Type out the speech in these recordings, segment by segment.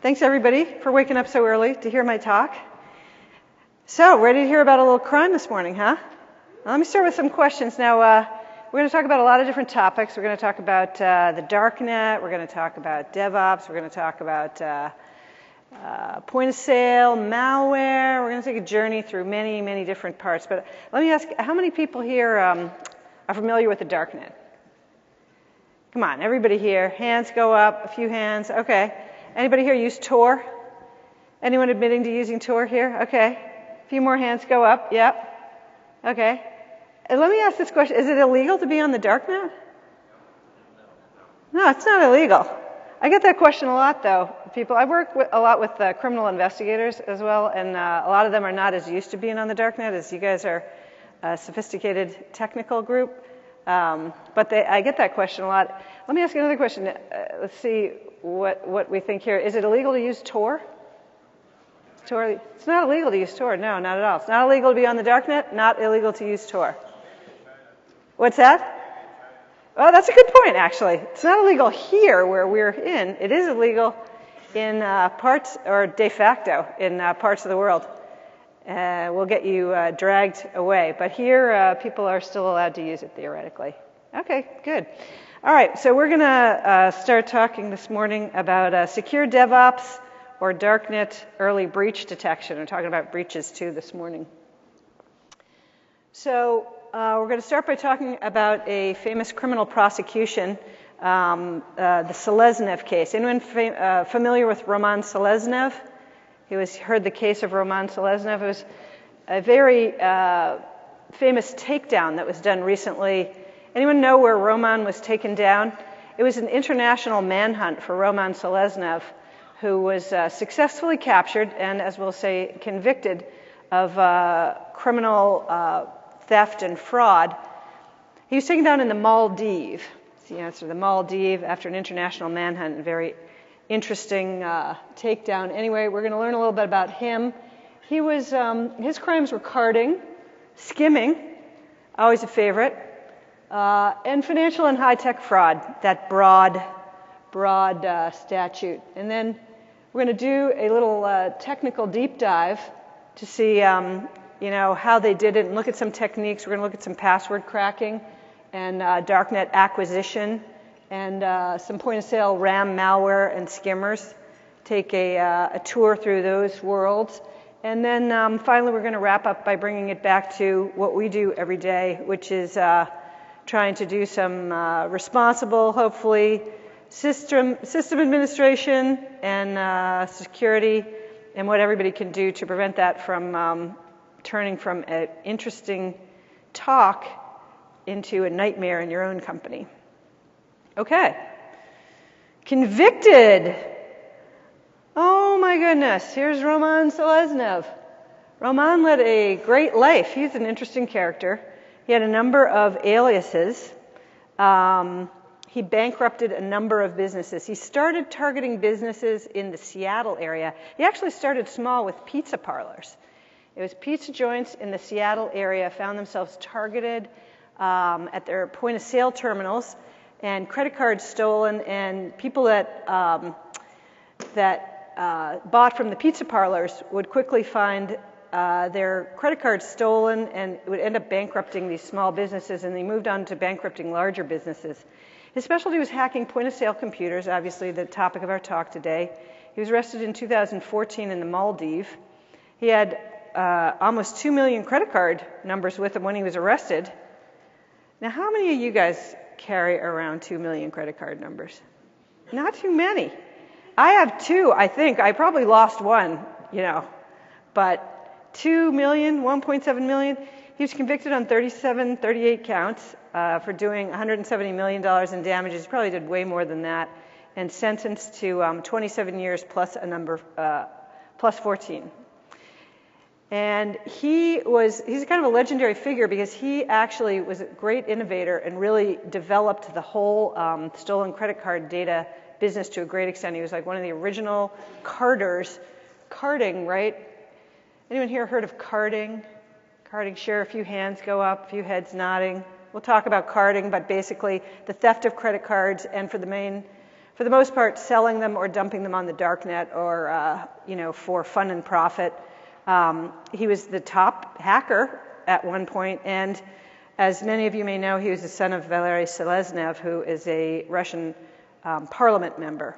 Thanks everybody for waking up so early to hear my talk. So, ready to hear about a little crime this morning, huh? Let me start with some questions. Now, we're going to talk about a lot of different topics. We're going to talk about the Darknet. We're going to talk about DevOps. We're going to talk about point of sale, malware. We're going to take a journey through many, many different parts. But let me ask, how many people here are familiar with the Darknet? Come on, everybody here. Hands go up, a few hands. Okay. Anybody here use Tor? Anyone admitting to using Tor here? Okay. A few more hands go up. Yep. Okay. And let me ask this question. Is it illegal to be on the Darknet? No, it's not illegal. I get that question a lot, though. I work a lot with criminal investigators as well, and a lot of them are not as used to being on the Darknet as you guys are a sophisticated technical group. But I get that question a lot. Let me ask you another question. Let's see what we think here. Is it illegal to use Tor? Tor? It's not illegal to use Tor. No, not at all. It's not illegal to be on the Darknet. Not illegal to use Tor. What's that? Oh, that's a good point, actually. It's not illegal here where we're in. It is illegal in parts, or de facto, in parts of the world. We'll get you dragged away. But here, people are still allowed to use it theoretically. Okay, good. All right, so we're going to start talking this morning about secure DevOps or Darknet early breach detection. We're talking about breaches too this morning. So we're going to start by talking about a famous criminal prosecution, the Seleznev case. Anyone familiar with Roman Seleznev? Heard the case of Roman Seleznev. It was a very famous takedown that was done recently. Anyone know where Roman was taken down? It was an international manhunt for Roman Seleznev, who was successfully captured and, as we'll say, convicted of criminal theft and fraud. He was taken down in the Maldives. That's the answer, the Maldives, after an international manhunt. A very interesting takedown. Anyway, we're going to learn a little bit about him. He was his crimes were carding, skimming, always a favorite, and financial and high-tech fraud, that broad statute. And then we're going to do a little technical deep dive to see how they did it and look at some techniques. We're going to look at some password cracking and Darknet acquisition and some point-of-sale RAM malware and skimmers. Take a tour through those worlds. And then finally, we're going to wrap up by bringing it back to what we do every day, which is trying to do some responsible, hopefully, system administration and security, and what everybody can do to prevent that from turning from an interesting talk into a nightmare in your own company. Okay. Convicted. Oh my goodness. Here's Roman Seleznev. Roman led a great life. He's an interesting character. He had a number of aliases. He bankrupted a number of businesses. He started targeting businesses in the Seattle area. He actually started small with pizza parlors. It was pizza joints in the Seattle area found themselves targeted at their point-of-sale terminals, and credit cards stolen, and people that bought from the pizza parlors would quickly find their credit cards stolen and would end up bankrupting these small businesses, and they moved on to bankrupting larger businesses. His specialty was hacking point-of-sale computers, obviously the topic of our talk today. He was arrested in 2014 in the Maldives. He had almost 2 million credit card numbers with him when he was arrested. Now, how many of you guys carry around 2 million credit card numbers? Not too many. I have 2, I think. I probably lost 1, but 2 million, 1.7 million. He was convicted on 38 counts for doing $170 million in damages. He probably did way more than that, and sentenced to 27 years plus a number, plus 14. And he's kind of a legendary figure because he actually was a great innovator and really developed the whole stolen credit card data business to a great extent. He was like one of the original carders. Carding, right? Anyone here heard of carding? Carding, share, a few hands go up, a few heads nodding. We'll talk about carding, but basically the theft of credit cards, and for the main for the most part, selling them or dumping them on the darknet or, for fun and profit. He was the top hacker at one point, and as many of you may know, he was the son of Valery Seleznev, who is a Russian parliament member.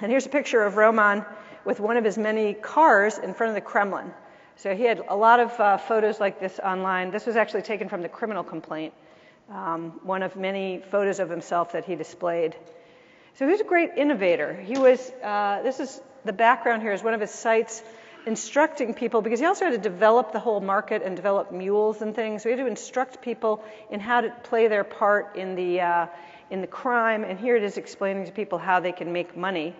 And here's a picture of Roman with one of his many cars in front of the Kremlin. So he had a lot of photos like this online. This was actually taken from the criminal complaint, one of many photos of himself that he displayed. So he was a great innovator. He was, this is the background here is one of his sites instructing people, because he also had to develop the whole market and develop mules and things. So he had to instruct people in how to play their part in the crime. And here it is explaining to people how they can make money.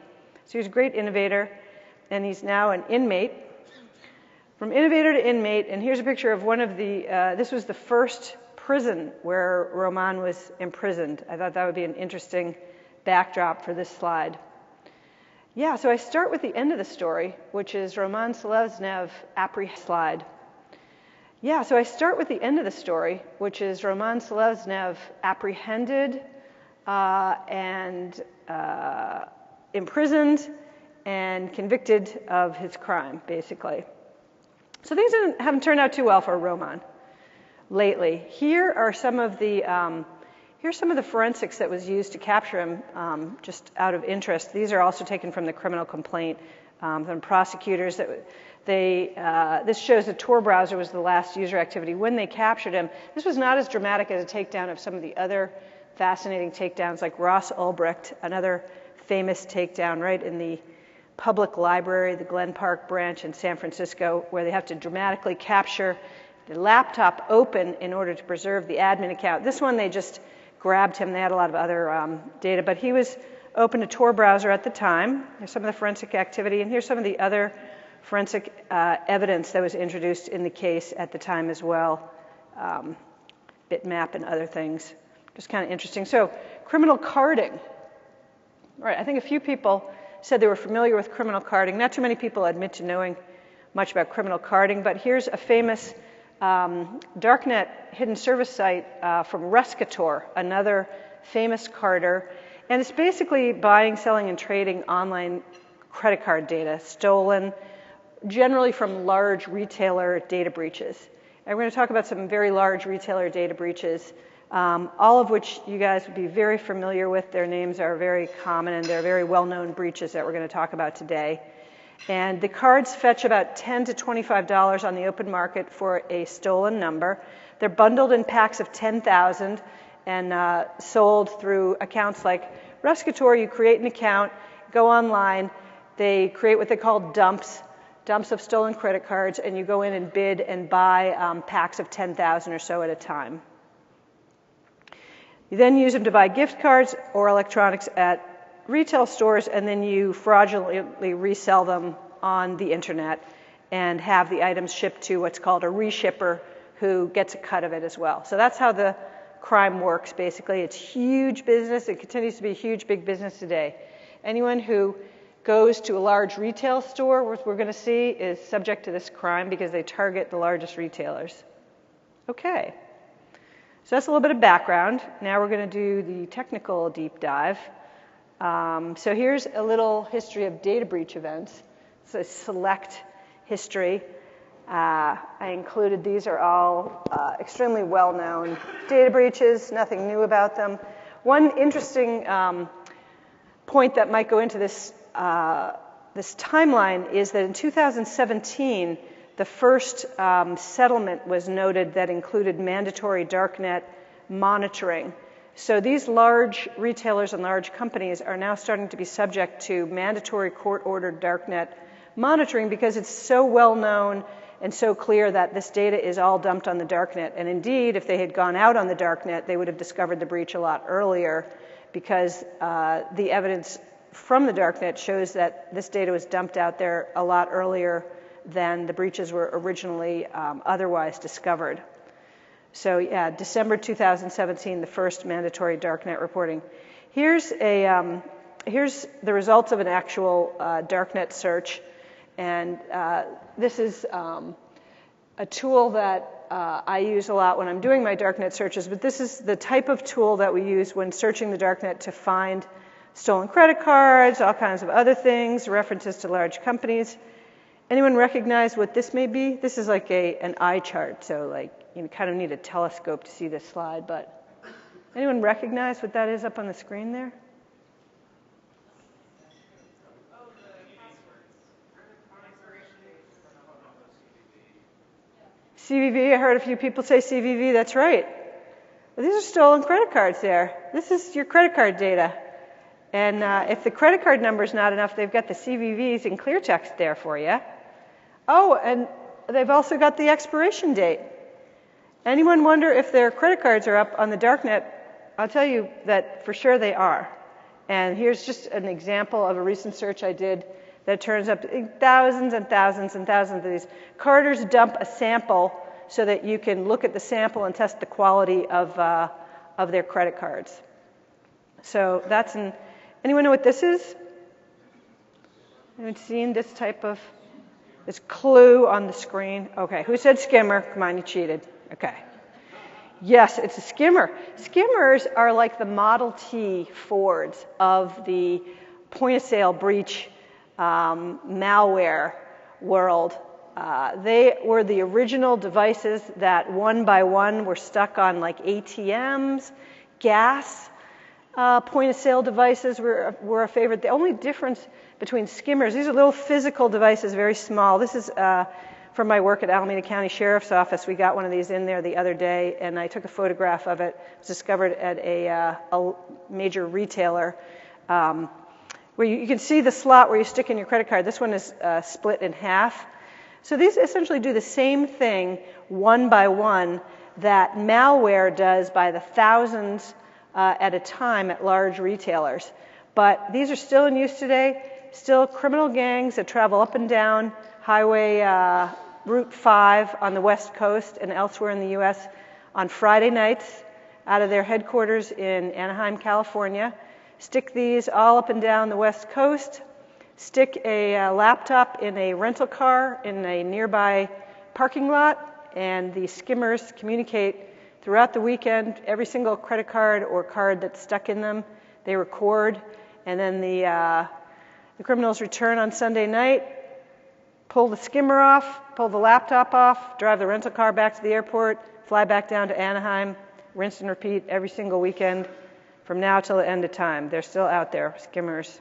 So he was a great innovator, and he's now an inmate. From innovator to inmate, and here's a picture of one of the, this was the first prison where Roman was imprisoned. I thought that would be an interesting backdrop for this slide. Yeah, so I start with the end of the story, which is Roman Seleznev slide. Yeah, so I start with the end of the story, which is Roman Seleznev apprehended and imprisoned and convicted of his crime, basically. So things haven't turned out too well for Roman lately. Here are some of the here's some of the forensics that was used to capture him, just out of interest. These are also taken from the criminal complaint from prosecutors. This shows the Tor browser was the last user activity when they captured him. This was not as dramatic as a takedown of some of the other fascinating takedowns, like Ross Ulbricht, another famous takedown right in the public library, the Glen Park branch in San Francisco, where they have to dramatically capture the laptop open in order to preserve the admin account. This one, they just grabbed him. They had a lot of other data, but he was open to Tor browser at the time. Here's some of the forensic activity, and here's some of the other forensic evidence that was introduced in the case at the time as well, bitmap and other things. Just kind of interesting. So, criminal carding. All right, I think a few people said they were familiar with criminal carding. Not too many people admit to knowing much about criminal carding, but here's a famous Darknet hidden service site from Rescator, another famous carder. And it's basically buying, selling, and trading online credit card data, stolen generally from large retailer data breaches. And we're going to talk about some very large retailer data breaches, all of which you guys would be very familiar with. Their names are very common, and they're very well-known breaches that we're going to talk about today. And the cards fetch about $10 to $25 on the open market for a stolen number. They're bundled in packs of 10,000 and sold through accounts like Rescator. You create an account, go online, they create what they call dumps of stolen credit cards, and you go in and bid and buy packs of 10,000 or so at a time. You then use them to buy gift cards or electronics at retail stores, and then you fraudulently resell them on the internet and have the items shipped to what's called a reshipper, who gets a cut of it as well. So that's how the crime works, basically. It's huge business. It continues to be a huge, big business today. Anyone who goes to a large retail store, what we're going to see, is subject to this crime because they target the largest retailers. Okay. So that's a little bit of background. Now we're going to do the technical deep dive. So here's a little history of data breach events. It's a select history. I included, these are all extremely well-known data breaches, nothing new about them. One interesting point that might go into this, this timeline is that in 2017, the first settlement was noted that included mandatory Darknet monitoring. So these large retailers and large companies are now starting to be subject to mandatory court-ordered Darknet monitoring because it's so well known and so clear that this data is all dumped on the Darknet. And indeed, if they had gone out on the Darknet, they would have discovered the breach a lot earlier because the evidence from the Darknet shows that this data was dumped out there a lot earlier than the breaches were originally otherwise discovered. So yeah, December 2017, the first mandatory Darknet reporting. Here's the results of an actual Darknet search. And this is a tool that I use a lot when I'm doing my Darknet searches, but this is the type of tool that we use when searching the Darknet to find stolen credit cards, all kinds of other things, references to large companies. Anyone recognize what this may be? This is like an eye chart, so like you kind of need a telescope to see this slide, but anyone recognize what that is up on the screen there? CVV, I heard a few people say CVV, that's right. Well, these are stolen credit cards there. This is your credit card data. And if the credit card number is not enough, they've got the CVVs in clear text there for you. Oh, and they've also got the expiration date. Anyone wonder if their credit cards are up on the Darknet? I'll tell you that for sure they are. And here's just an example of a recent search I did that turns up thousands and thousands and thousands of these. Carders dump a sample so that you can look at the sample and test the quality of their credit cards. So that's an... Anyone know what this is? Anyone seen this type of, this clue on the screen? Okay, who said skimmer? Come on, you cheated. Okay. Yes, it's a skimmer. Skimmers are like the Model T Fords of the point-of-sale breach malware world. They were the original devices that one by one were stuck on like ATMs, gas. Point-of-sale devices were a favorite. The only difference between skimmers, these are little physical devices, very small. This is from my work at Alameda County Sheriff's Office. We got one of these in there the other day, and I took a photograph of it. It was discovered at a major retailer where you can see the slot where you stick in your credit card. This one is split in half. So these essentially do the same thing one by one that malware does by the thousands at a time at large retailers. But these are still in use today, still criminal gangs that travel up and down Highway Route 5 on the West Coast and elsewhere in the U.S. on Friday nights out of their headquarters in Anaheim, California. Stick these all up and down the West Coast, stick a laptop in a rental car in a nearby parking lot, and the skimmers communicate throughout the weekend. Every single credit card or card that's stuck in them, they record, and then the criminals return on Sunday night, pull the skimmer off, pull the laptop off, drive the rental car back to the airport, fly back down to Anaheim, rinse and repeat every single weekend from now till the end of time. They're still out there, skimmers.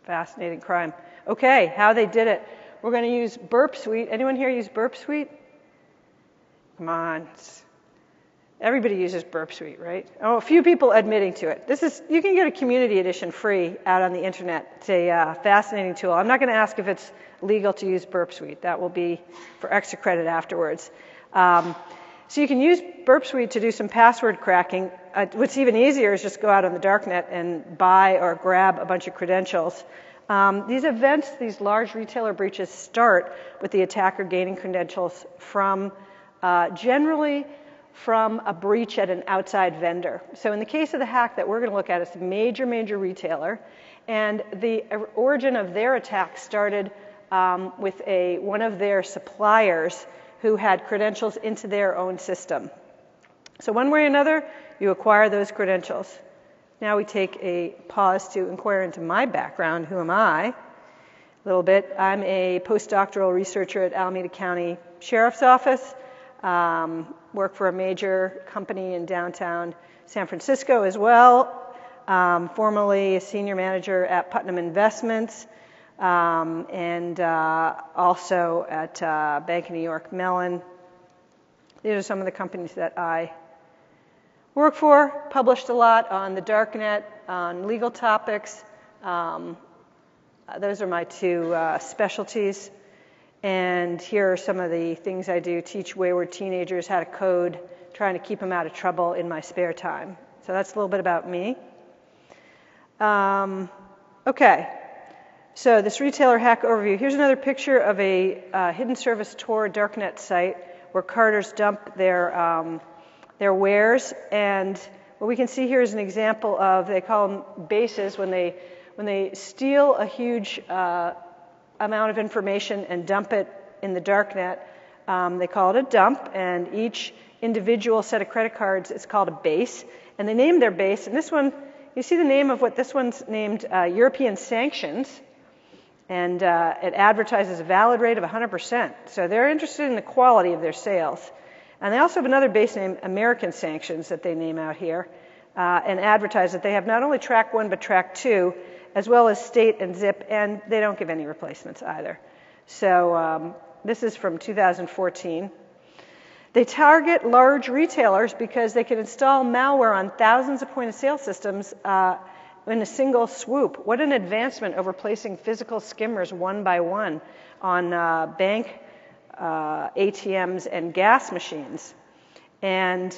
Fascinating crime. Okay, how they did it. We're going to use Burp Suite. Anyone here use Burp Suite? Come on. Everybody uses Burp Suite, right? Oh, a few people admitting to it. You can get a community edition free out on the internet. It's a fascinating tool. I'm not going to ask if it's legal to use Burp Suite. That will be for extra credit afterwards. So you can use Burp Suite to do some password cracking. What's even easier is just go out on the Darknet and buy or grab a bunch of credentials. These events, these large retailer breaches, start with the attacker gaining credentials from generally from a breach at an outside vendor. So in the case of the hack that we're going to look at, it's a major retailer, and the origin of their attack started with one of their suppliers who had credentials into their own system. So one way or another, you acquire those credentials. Now we take a pause to inquire into my background. Who am I? A little bit. I'm a postdoctoral researcher at Alameda County Sheriff's Office. Work for a major company in downtown San Francisco as well. Formerly a senior manager at Putnam Investments, and also at Bank of New York Mellon. These are some of the companies that I work for. Published a lot on the Darknet, on legal topics. Those are my two specialties. And here are some of the things I do: teach wayward teenagers how to code, trying to keep them out of trouble in my spare time. So that's a little bit about me. Okay, so this retailer hack overview. Here's another picture of a hidden service Tor Darknet site where carders dump their wares. And what we can see here is an example of, they call them bases, when they steal a huge amount of information and dump it in the Darknet. They call it a dump, and each individual set of credit cards is called a base, and they name their base. And this one, You see the name of what this one's named European Sanctions, and it advertises a valid rate of 100%. So they're interested in the quality of their sales. And they also have another base name, American Sanctions, that they name out here, and advertise that they have not only track 1 but track 2, as well as state and zip, and they don't give any replacements either. So this is from 2014. They target large retailers because they can install malware on thousands of point-of-sale systems in a single swoop. What an advancement over placing physical skimmers one by one on bank ATMs and gas machines. And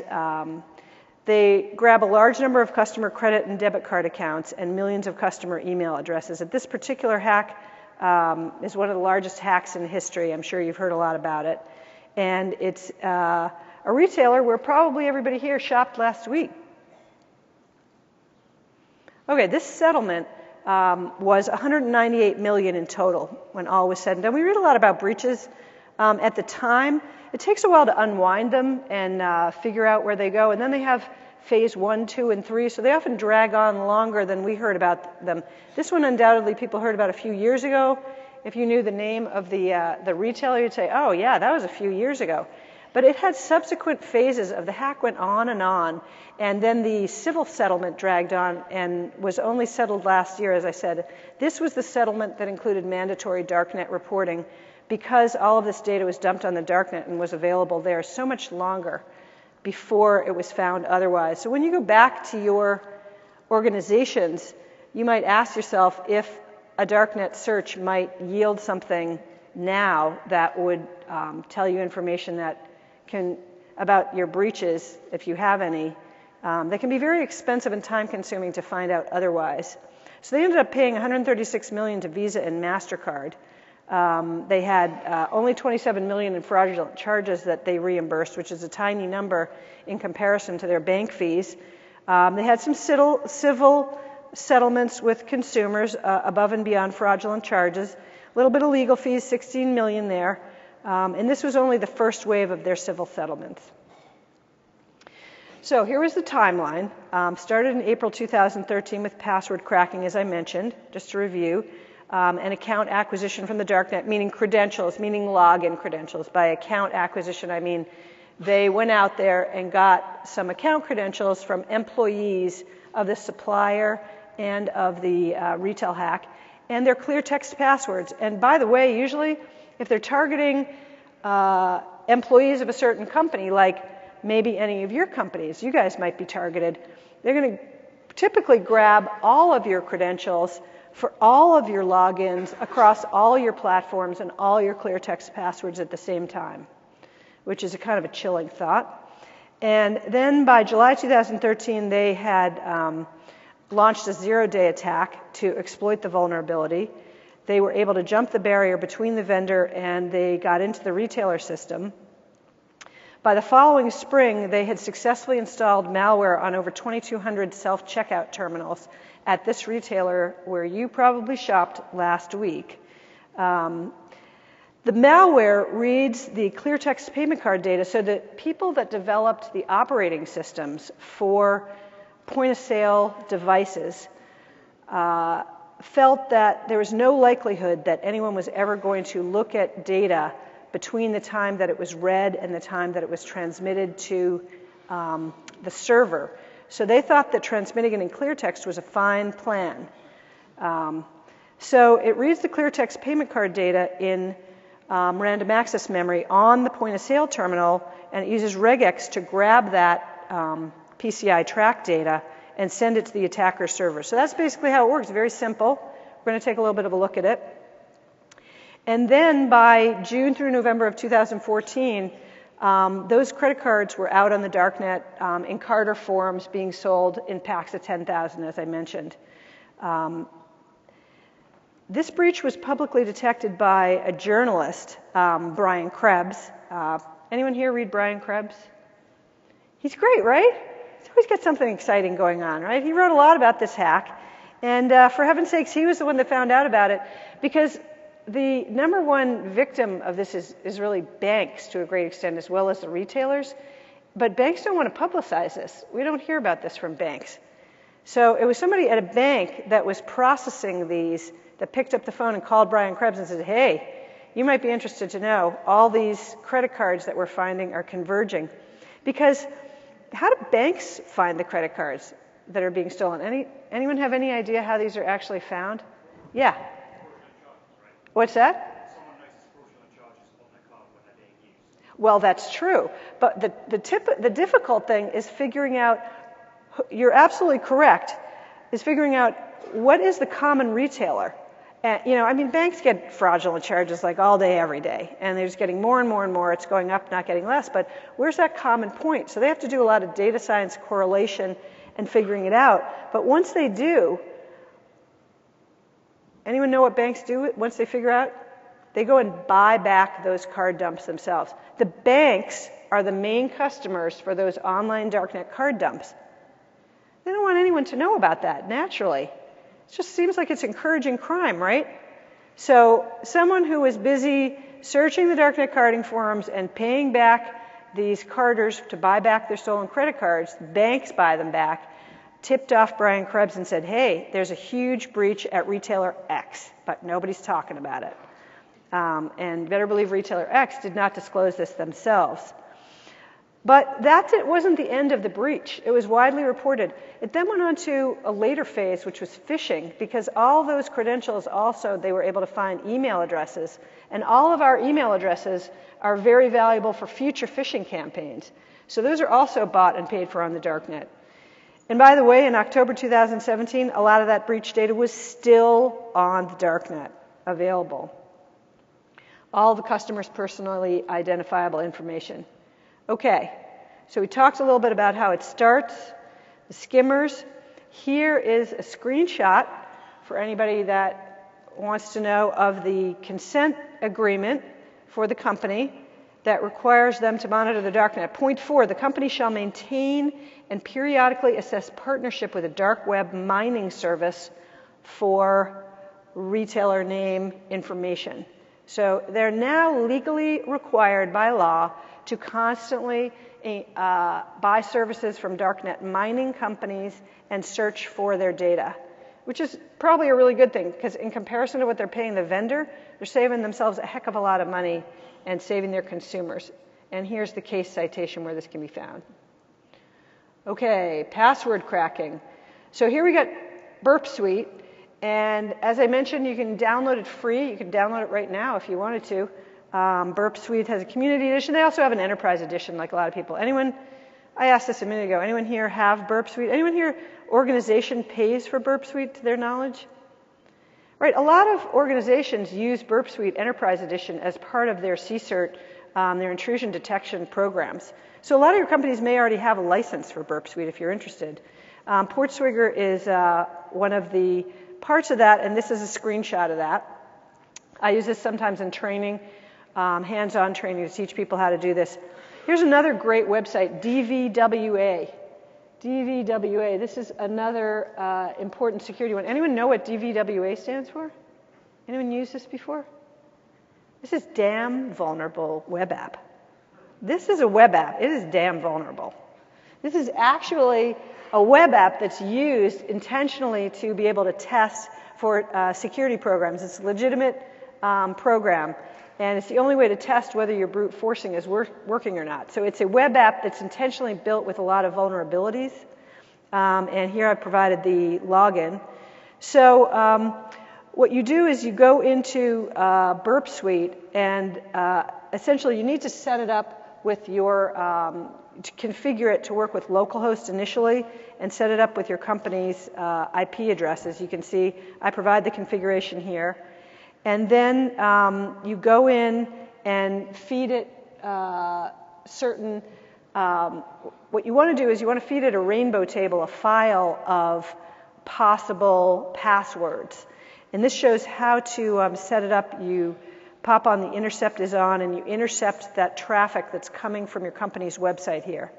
they grab a large number of customer credit and debit card accounts and millions of customer email addresses. This particular hack is one of the largest hacks in history. I'm sure you've heard a lot about it. And it's a retailer where probably everybody here shopped last week. Okay, this settlement was $198 million in total when all was said and done. We read a lot about breaches at the time. It takes a while to unwind them and figure out where they go. And then they have phase 1, 2, and 3, so they often drag on longer than we heard about them. This one undoubtedly people heard about a few years ago. If you knew the name of the retailer, you'd say, oh yeah, that was a few years ago. But it had subsequent phases of the hack went on, and then the civil settlement dragged on and was only settled last year, as I said. This was the settlement that included mandatory Darknet reporting because all of this data was dumped on the Darknet and was available there so much longer before it was found otherwise. So when you go back to your organizations, you might ask yourself if a Darknet search might yield something now that would tell you information that about your breaches, if you have any, that can be very expensive and time-consuming to find out otherwise. So they ended up paying $136 million to Visa and MasterCard. They had only $27 million in fraudulent charges that they reimbursed, which is a tiny number in comparison to their bank fees. They had some civil settlements with consumers above and beyond fraudulent charges. A little bit of legal fees, $16 million there. And this was only the first wave of their civil settlements. So here was the timeline. Started in April 2013 with password cracking, as I mentioned, just to review. And account acquisition from the Darknet, meaning credentials, meaning login credentials. By account acquisition, I mean they went out there and got some account credentials from employees of the supplier and of the retail hack, and their clear text passwords. And by the way, usually if they're targeting employees of a certain company, like maybe any of your companies, you guys might be targeted, they're going to typically grab all of your credentials for all of your logins across all your platforms and all your clear text passwords at the same time, which is a kind of a chilling thought. And then by July 2013, they had launched a zero-day attack to exploit the vulnerability. They were able to jump the barrier between the vendor and they got into the retailer system. By the following spring, they had successfully installed malware on over 2,200 self-checkout terminals at this retailer where you probably shopped last week. The malware reads the clear text payment card data so that people that developed the operating systems for point-of-sale devices felt that there was no likelihood that anyone was ever going to look at data between the time that it was read and the time that it was transmitted to the server. So they thought that transmitting it in clear text was a fine plan. So it reads the clear text payment card data in random access memory on the point-of-sale terminal, and it uses regex to grab that PCI track data and send it to the attacker's server. So that's basically how it works. Very simple. We're going to take a little bit of a look at it. And then by June through November of 2014, those credit cards were out on the Darknet in Carter forms being sold in packs of 10,000, as I mentioned. This breach was publicly detected by a journalist, Brian Krebs. Anyone here read Brian Krebs? He's great, right? He's always got something exciting going on, right? He wrote a lot about this hack. And for heaven's sakes, he was the one that found out about it, because the number one victim of this is really banks to a great extent, as well as the retailers. But banks don't want to publicize this. We don't hear about this from banks. So it was somebody at a bank that was processing these that picked up the phone and called Brian Krebs and said, hey, you might be interested to know all these credit cards that we're finding are converging. Because how do banks find the credit cards that are being stolen? Anyone have any idea how these are actually found? Yeah. What's that? Well, that's true. But the difficult thing is figuring out, you're absolutely correct, is figuring out what is the common retailer. And, banks get fraudulent charges like all day, every day, and they're just getting more and more and more. It's going up, not getting less. But where's that common point? So they have to do a lot of data science correlation and figuring it out. But once they do, anyone know what banks do once they figure out? They go and buy back those card dumps themselves. The banks are the main customers for those online darknet card dumps. They don't want anyone to know about that, naturally. It just seems like it's encouraging crime, right? So someone who is busy searching the darknet carding forums and paying back these carders to buy back their stolen credit cards, banks buy them back, tipped off Brian Krebs and said, hey, there's a huge breach at retailer X, but nobody's talking about it. And better believe retailer X did not disclose this themselves. But it wasn't the end of the breach. It was widely reported. It then went on to a later phase, which was phishing, because all those credentials also, they were able to find email addresses. And all of our email addresses are very valuable for future phishing campaigns. So those are also bought and paid for on the darknet. And by the way, in October 2017, a lot of that breach data was still on the darknet, available. All the customers' personally identifiable information. Okay, so we talked a little bit about how it starts, the skimmers. Here is a screenshot for anybody that wants to know of the consent agreement for the company that requires them to monitor the darknet. Point 4, the company shall maintain and periodically assess partnership with a dark web mining service for retailer name information. So they're now legally required by law to constantly buy services from darknet mining companies and search for their data, which is probably a really good thing, because in comparison to what they're paying the vendor, they're saving themselves a heck of a lot of money and saving their consumers. And here's the case citation where this can be found. Okay, password cracking. So here we got Burp Suite. And as I mentioned, you can download it free. You can download it right now if you wanted to. Burp Suite has a community edition. They also have an enterprise edition, like a lot of people. Anyone, I asked this a minute ago, anyone here have Burp Suite? Anyone here, organization pays for Burp Suite to their knowledge? Right, a lot of organizations use Burp Suite Enterprise Edition as part of their CSIRT, their intrusion detection programs. So a lot of your companies may already have a license for Burp Suite if you're interested. Portswigger is one of the parts of that, and this is a screenshot of that. I use this sometimes in training, hands-on training to teach people how to do this. Here's another great website, DVWA. DVWA, this is another important security one. Anyone know what DVWA stands for? Anyone used this before? This is Damn Vulnerable Web App. This is a web app. It is damn vulnerable. This is actually a web app that's used intentionally to be able to test for security programs. It's a legitimate program, and it's the only way to test whether your brute forcing is working or not. So it's a web app that's intentionally built with a lot of vulnerabilities, and here I provided the login. So what you do is you go into Burp Suite, and essentially you need to set it up with your, to configure it to work with localhost initially and set it up with your company's IP addresses. You can see I provide the configuration here. And then you go in and feed it certain, what you want to do is you want to feed it a rainbow table, a file of possible passwords. And this shows how to set it up. You pop on the intercept is on, and you intercept that traffic that's coming from your company's website here.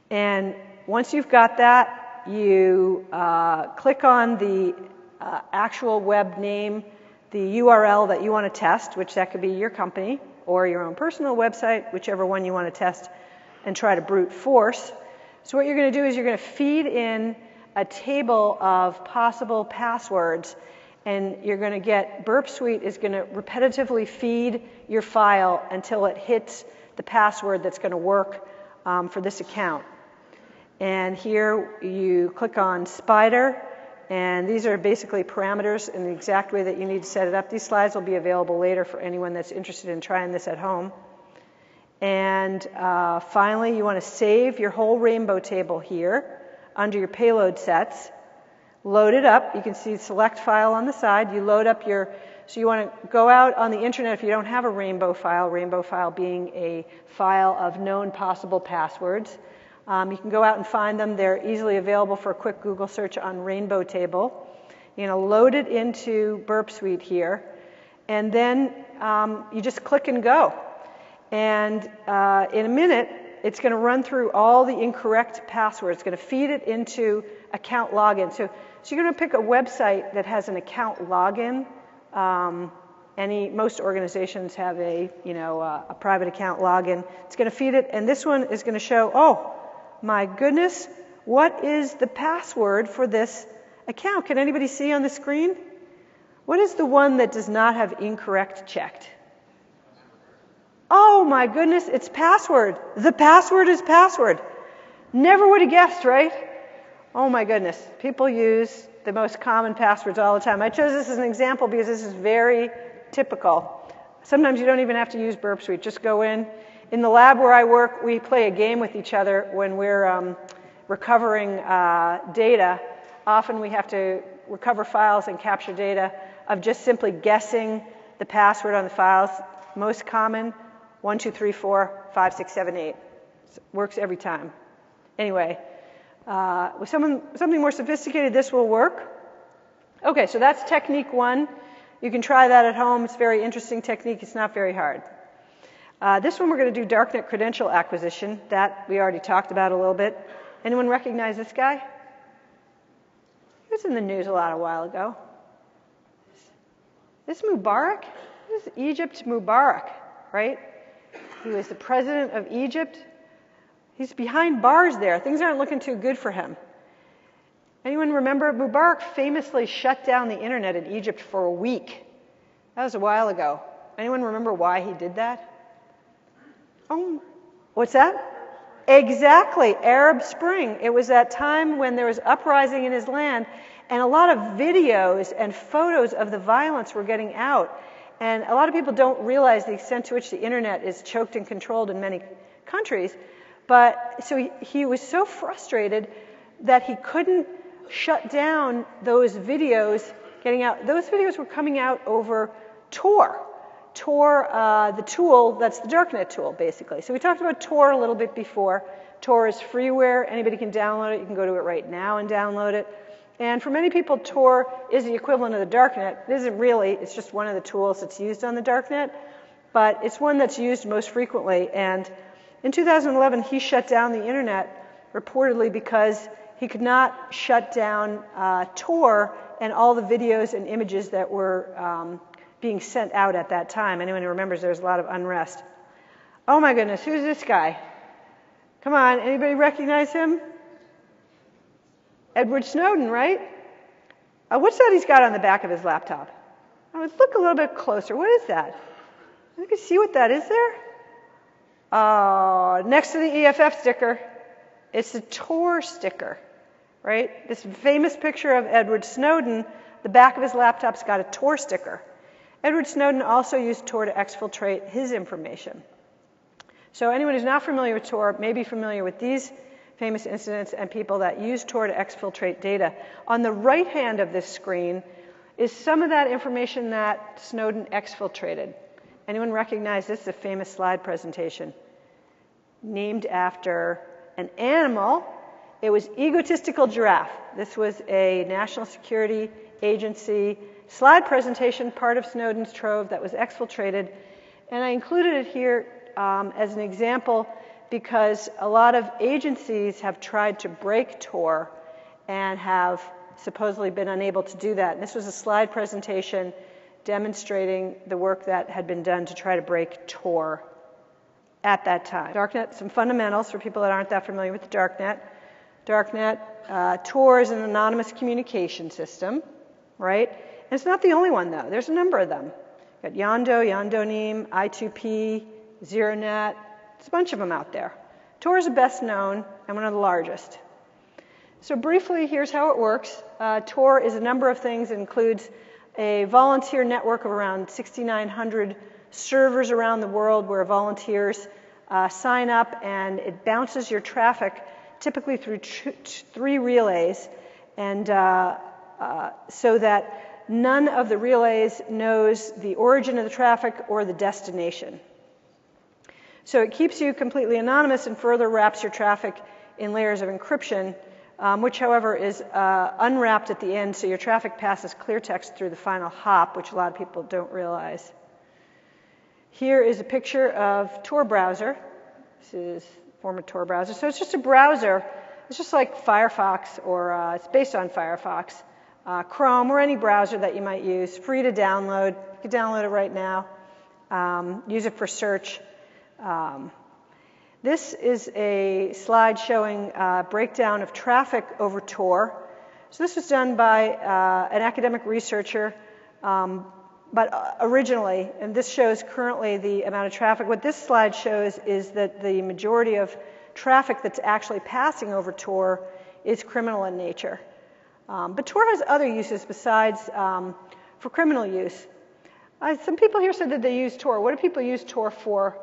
And once you've got that, you click on the actual web name, the URL that you want to test, which that could be your company or your own personal website, whichever one you want to test and try to brute force. So what you're going to do is you're going to feed in a table of possible passwords, and you're going to get, Burp Suite is going to repetitively feed your file until it hits the password that's going to work for this account. And here you click on Spider, and these are basically parameters in the exact way that you need to set it up. These slides will be available later for anyone that's interested in trying this at home. And finally, you want to save your whole rainbow table here under your payload sets. Load it up. You can see select file on the side. You load up your, so you want to go out on the internet if you don't have a rainbow file being a file of known possible passwords. You can go out and find them. They're easily available for a quick Google search on rainbow table. You're going to load it into Burp Suite here, and then you just click and go. And in a minute, it's going to run through all the incorrect passwords. It's going to feed it into account login. So you're going to pick a website that has an account login. Most organizations have a private account login. It's going to feed it, and this one is going to show, oh my goodness, what is the password for this account? Can anybody see on the screen? What is the one that does not have incorrect checked? Oh my goodness, it's password. The password is password. Never would have guessed, right? Oh my goodness. People use the most common passwords all the time. I chose this as an example because this is very typical. Sometimes you don't even have to use Burp Suite. Just go in. In the lab where I work, we play a game with each other when we're recovering data. Often we have to recover files and capture data of just simply guessing the password on the files. Most common, 1, 2, 3, 4, 5, 6, 7, 8. Works every time. Anyway, with something more sophisticated, this will work. Okay, so that's technique 1. You can try that at home. It's a very interesting technique. It's not very hard. This one we're going to do Darknet credential acquisition. That we already talked about a little bit. Anyone recognize this guy? He was in the news a while ago. This Mubarak? This is Egypt's Mubarak, right? He was the president of Egypt. He's behind bars there. Things aren't looking too good for him. Anyone remember? Mubarak famously shut down the internet in Egypt for a week. That was a while ago. Anyone remember why he did that? Oh, what's that? Exactly, Arab Spring. It was that time when there was uprising in his land, and a lot of videos and photos of the violence were getting out. And a lot of people don't realize the extent to which the internet is choked and controlled in many countries. But so he was so frustrated that he couldn't shut down those videos getting out. Those videos were coming out over Tor. Tor, the tool, that's the Darknet tool, basically. So we talked about Tor a little bit before. Tor is freeware. Anybody can download it. You can go to it right now and download it. And for many people, Tor is the equivalent of the Darknet. It isn't really. It's just one of the tools that's used on the Darknet. But it's one that's used most frequently. And in 2011, he shut down the internet, reportedly because he could not shut down Tor and all the videos and images that were being sent out at that time. Anyone who remembers, there was a lot of unrest. Oh my goodness, who's this guy? Come on, anybody recognize him? Edward Snowden, right? What's that he's got on the back of his laptop? Let's look a little bit closer. What is that? You can see what that is there? Next to the EFF sticker, it's the Tor sticker, right? This famous picture of Edward Snowden, the back of his laptop's got a Tor sticker. Edward Snowden also used Tor to exfiltrate his information. So anyone who's not familiar with Tor may be familiar with these famous incidents and people that use Tor to exfiltrate data. On the right hand of this screen is some of that information that Snowden exfiltrated. Anyone recognize this? Is a famous slide presentation named after an animal. It was egotistical giraffe. This was a national security agency slide presentation, part of Snowden's trove that was exfiltrated. And I included it here as an example because a lot of agencies have tried to break Tor and have supposedly been unable to do that. And this was a slide presentation demonstrating the work that had been done to try to break Tor at that time. Darknet, some fundamentals for people that aren't that familiar with the Darknet. Darknet. Tor is an anonymous communication system, right? And it's not the only one, though. There's a number of them. You've got Yondo, Yondonim, I2P, ZeroNet. There's a bunch of them out there. Tor is the best known and one of the largest. So briefly, here's how it works. Tor is a number of things. It includes a volunteer network of around 6,900 servers around the world where volunteers sign up, and it bounces your traffic typically through 3 relays, and so that none of the relays knows the origin of the traffic or the destination. So it keeps you completely anonymous and further wraps your traffic in layers of encryption, which, however, is unwrapped at the end, so your traffic passes clear text through the final hop, which a lot of people don't realize. Here is a picture of Tor browser. This is former Tor browser. So it's just a browser. It's just like Firefox, or it's based on Firefox, Chrome, or any browser that you might use. Free to download. You can download it right now. Use it for search. This is a slide showing breakdown of traffic over Tor. So this was done by an academic researcher, but originally, and this shows currently the amount of traffic. What this slide shows is that the majority of traffic that's actually passing over Tor is criminal in nature. But Tor has other uses besides for criminal use. Some people here said that they use Tor. What do people use Tor for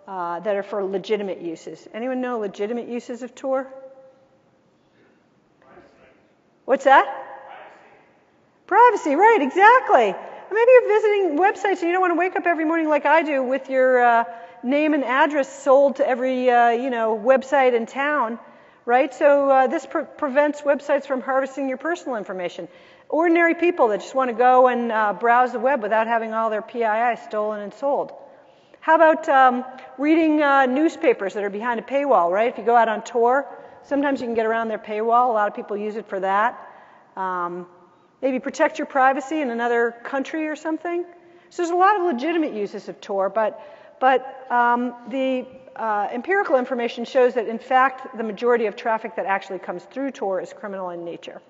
that are for legitimate uses? Anyone know legitimate uses of Tor? What's that? Privacy, right, exactly. Maybe you're visiting websites and you don't want to wake up every morning like I do with your name and address sold to every website in town, right? So this prevents websites from harvesting your personal information. Ordinary people that just want to go and browse the web without having all their PII stolen and sold. How about reading newspapers that are behind a paywall, right? If you go out on Tor, sometimes you can get around their paywall. A lot of people use it for that. Maybe protect your privacy in another country or something. So there's a lot of legitimate uses of Tor, but the empirical information shows that, in fact, the majority of traffic that actually comes through Tor is criminal in nature.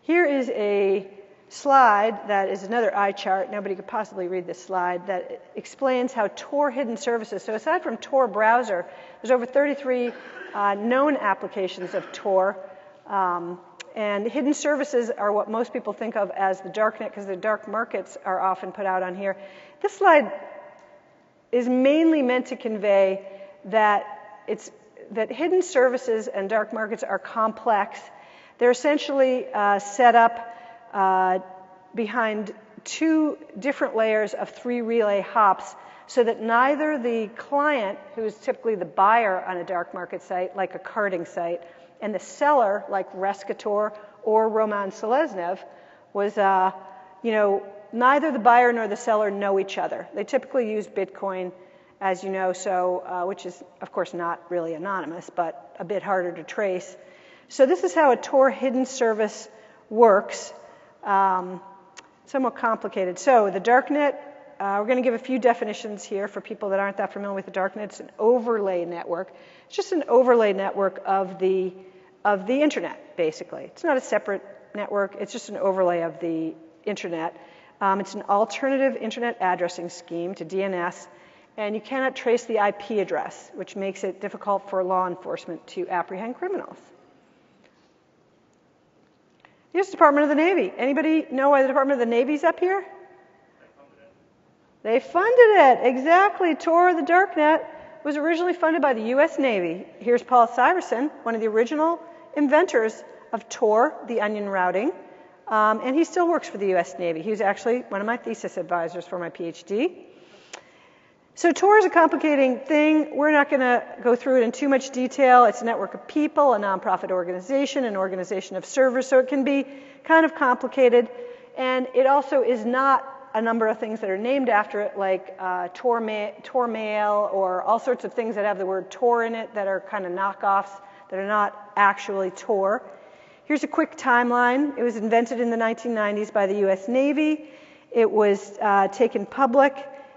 Here is a slide that is another eye chart. Nobody could possibly read this slide that explains how Tor hidden services. So aside from Tor browser, there's over 33 known applications of Tor. And hidden services are what most people think of as the darknet, because the dark markets are often put out on here. This slide is mainly meant to convey that hidden services and dark markets are complex. They're essentially set up behind 2 different layers of 3 relay hops, so that neither the client, who is typically the buyer on a dark market site, like a carding site, and the seller, like Rescator or Roman Seleznev, was, neither the buyer nor the seller know each other. They typically use Bitcoin, as you know, so which is, of course, not really anonymous, but a bit harder to trace. So this is how a Tor hidden service works. Somewhat complicated. So the Darknet, we're going to give a few definitions here for people that aren't that familiar with the Darknet. It's an overlay network. It's just an overlay network of the internet, basically. It's not a separate network. It's just an overlay of the internet. It's an alternative internet addressing scheme to DNS, and you cannot trace the IP address, which makes it difficult for law enforcement to apprehend criminals. Here's the Department of the Navy. Anybody know why the Department of the Navy's up here? They funded it, exactly. Tor, the Darknet, was originally funded by the U.S. Navy. Here's Paul Syverson, one of the original inventors of Tor, the onion routing, and he still works for the U.S. Navy. He was actually one of my thesis advisors for my PhD. So Tor is a complicating thing. We're not going to go through it in too much detail. It's a network of people, a nonprofit organization, an organization of servers, so it can be kind of complicated. And it also is not a number of things that are named after it, like Tor Mail, or all sorts of things that have the word Tor in it that are kind of knockoffs that are not actually Tor. Here's a quick timeline. It was invented in the 1990s by the U.S. Navy. It was taken public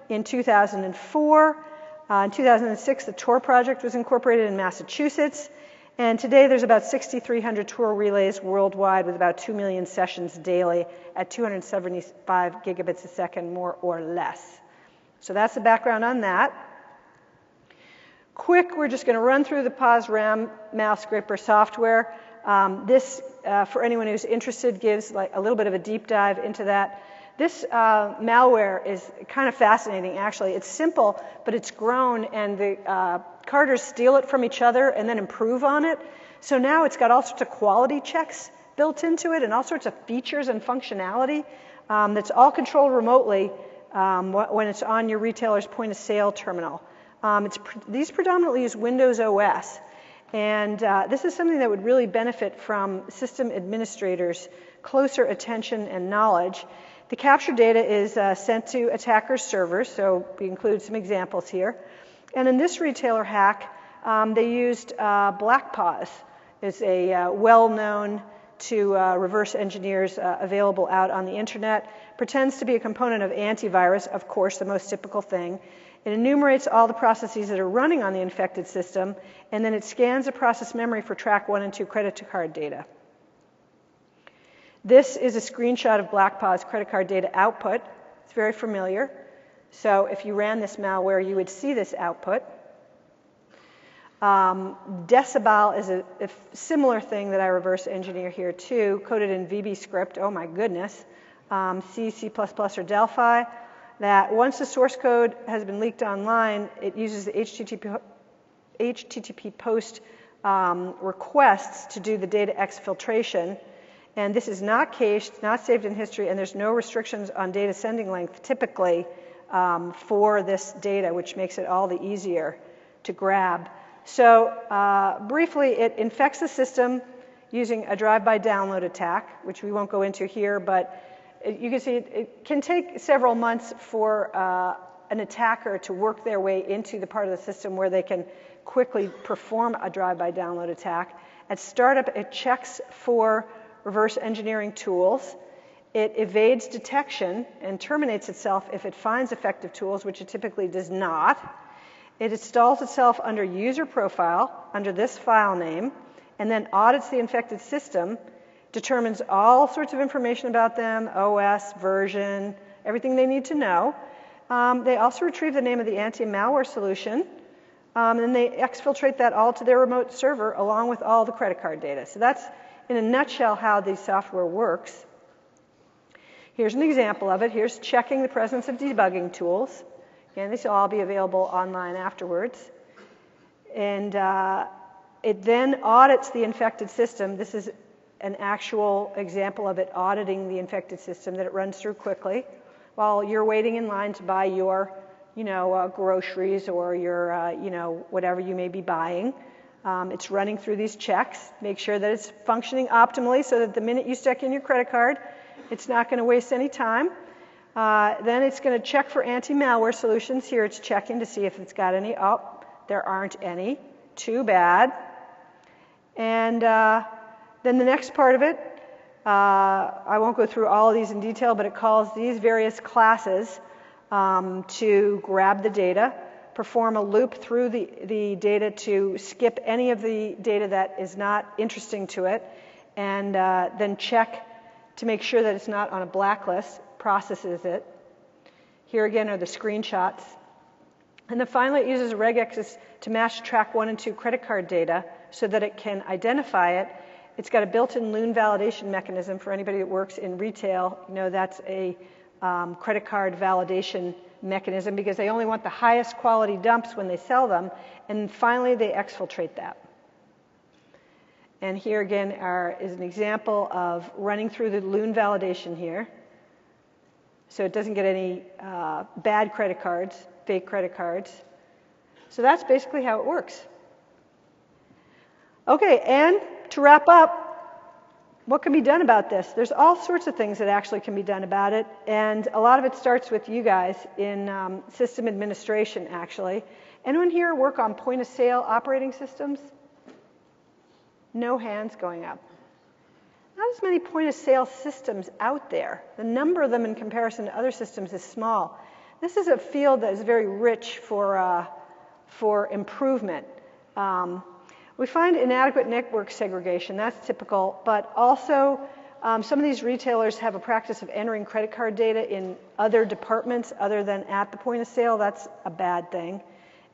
in 2004. In 2006, the Tor project was incorporated in Massachusetts. And today there's about 6,300 tour relays worldwide with about 2 million sessions daily at 275 gigabits a second, more or less. So that's the background on that. Quick, we're just going to run through the POS RAM mouse gripper software. This, for anyone who's interested, gives like a little bit of a deep dive into that. This malware is kind of fascinating, actually. It's simple, but it's grown, and the carters steal it from each other and then improve on it. So now it's got all sorts of quality checks built into it and all sorts of features and functionality that's all controlled remotely when it's on your retailer's point-of-sale terminal. These predominantly use Windows OS, and this is something that would really benefit from system administrators' closer attention and knowledge. The captured data is sent to attackers' servers, so we include some examples here. And in this retailer hack, they used BlackPOS. It's a well-known to reverse engineers available out on the internet. Pretends to be a component of antivirus, of course, the most typical thing. It enumerates all the processes that are running on the infected system, and then it scans the process memory for track 1 and 2 credit card data. This is a screenshot of BlackPOS credit card data output. It's very familiar. So if you ran this malware, you would see this output. Decibel is a similar thing that I reverse engineer here too, coded in VB script. Oh my goodness. C, C++, or Delphi. That once the source code has been leaked online, it uses the HTTP post requests to do the data exfiltration. And this is not cached, not saved in history, and there's no restrictions on data sending length typically for this data, which makes it all the easier to grab. So briefly, it infects the system using a drive-by download attack, which we won't go into here, but you can see it can take several months for an attacker to work their way into the part of the system where they can quickly perform a drive-by download attack. At startup, it checks for reverse engineering tools. It evades detection and terminates itself if it finds effective tools, which it typically does not. It installs itself under user profile, under this file name, and then audits the infected system, determines all sorts of information about them, OS, version, everything they need to know. They also retrieve the name of the anti-malware solution, and they exfiltrate that all to their remote server along with all the credit card data. So that's, in a nutshell, how the software works. Here's an example of it. Here's checking the presence of debugging tools. Again, these will all be available online afterwards. And it then audits the infected system. This is an actual example of it auditing the infected system that it runs through quickly while you're waiting in line to buy your, groceries or your, whatever you may be buying. It's running through these checks, make sure that it's functioning optimally so that the minute you stick in your credit card, it's not going to waste any time. Then it's going to check for anti-malware solutions. Here it's checking to see if it's got any. Oh, there aren't any. Too bad. And then the next part of it, I won't go through all of these in detail, but it calls these various classes to grab the data, perform a loop through the data to skip any of the data that is not interesting to it, and then check to make sure that it's not on a blacklist, processes it. Here again are the screenshots. And then finally it uses regex to match track 1 and 2 credit card data so that it can identify it. It's got a built-in loon validation mechanism for anybody that works in retail. That's a credit card validation mechanism because they only want the highest quality dumps when they sell them. And finally, they exfiltrate that. And here again is an example of running through the loon validation here. So it doesn't get any bad credit cards, fake credit cards. So that's basically how it works. Okay, and to wrap up, what can be done about this? There's all sorts of things that actually can be done about it, and a lot of it starts with you guys in system administration, actually. Anyone here work on point-of-sale operating systems? No hands going up. Not as many point-of-sale systems out there. The number of them in comparison to other systems is small. This is a field that is very rich for improvement. We find inadequate network segregation. That's typical, but also some of these retailers have a practice of entering credit card data in other departments other than at the point of sale. That's a bad thing.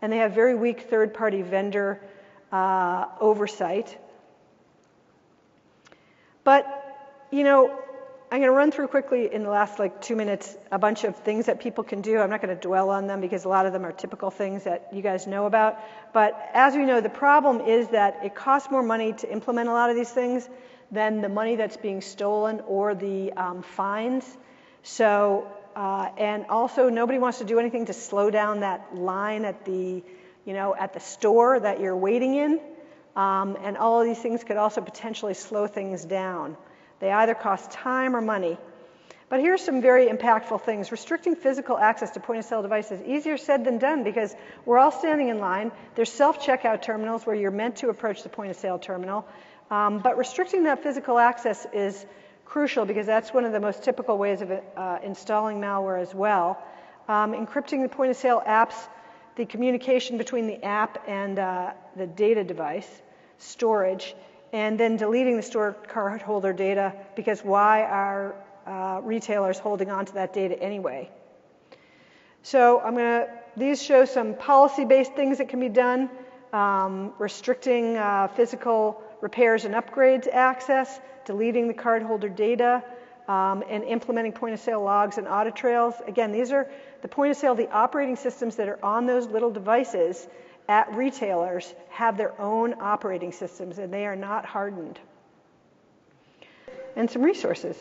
And they have very weak third-party vendor oversight. But, you know, I'm going to run through quickly in the last 2 minutes a bunch of things that people can do. I'm not going to dwell on them because a lot of them are typical things that you guys know about. But as we know, the problem is that it costs more money to implement a lot of these things than the money that's being stolen or the fines. So, and also nobody wants to do anything to slow down that line at the, at the store that you're waiting in. And all of these things could also potentially slow things down. They either cost time or money. But here's some very impactful things. Restricting physical access to point-of-sale devices, easier said than done because we're all standing in line. There's self-checkout terminals where you're meant to approach the point-of-sale terminal. But restricting that physical access is crucial because that's one of the most typical ways of installing malware as well. Encrypting the point-of-sale apps, the communication between the app and the data device, storage, and then deleting the store cardholder data because why are retailers holding on to that data anyway? So these show some policy-based things that can be done, restricting physical repairs and upgrades access, deleting the cardholder data, and implementing point-of-sale logs and audit trails. Again, these are the point-of-sale, the operating systems that are on those little devices at retailers have their own operating systems, and they are not hardened. And some resources.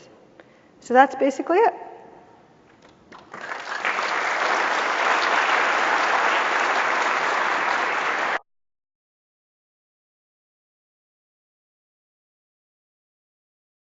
So that's basically it.